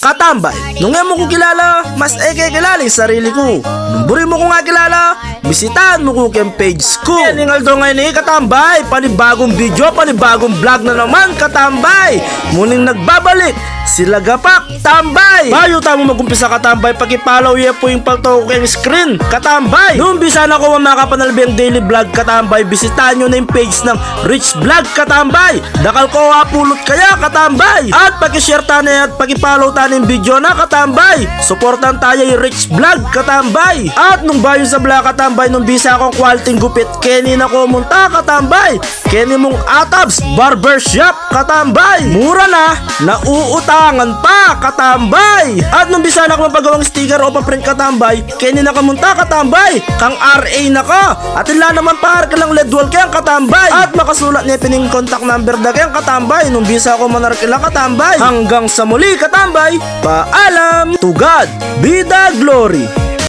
Katambay, nung mo ko kilala, mas kilala yung sarili ko. Nung buri mo ko nga kilala, bisitahan mo ko yung page ko. Yan yung aldo ngayon katambay, panibagong video, panibagong vlog na naman katambay. Muling nagbabalik, sila gapak, tambay. Bayo tamo magumpisa katambay, pag-follow yan po yung pagtawag ko yung screen, katambay. Nung bisa na ko makapanalbi ang daily vlog katambay, bisitahan nyo na yung page ng Rich Vlog katambay. Dakal ko apulot kaya katambay. At pag-share tayo at pag-follow tayo yung video na katambay. Supportan tayo yung Rich Vlog katambay. At nung bayo sa vlog katambay, nung bisa akong quality gupit, Kenny na ko munta katambay. Kenny mong Atabs Barbershop katambay. Mura na, nauutangan pa katambay. At nung bisa na ko mapagawang sticker o paprint katambay, Kenny na kamunta katambay. Kang RA na ka. At ila naman par ka lang LED wall kayang katambay. At makasulat niya pining contact number na kayang katambay. Nung bisa ko manarkila katambay. Hanggang sa muli katambay, paalam. To God be the glory.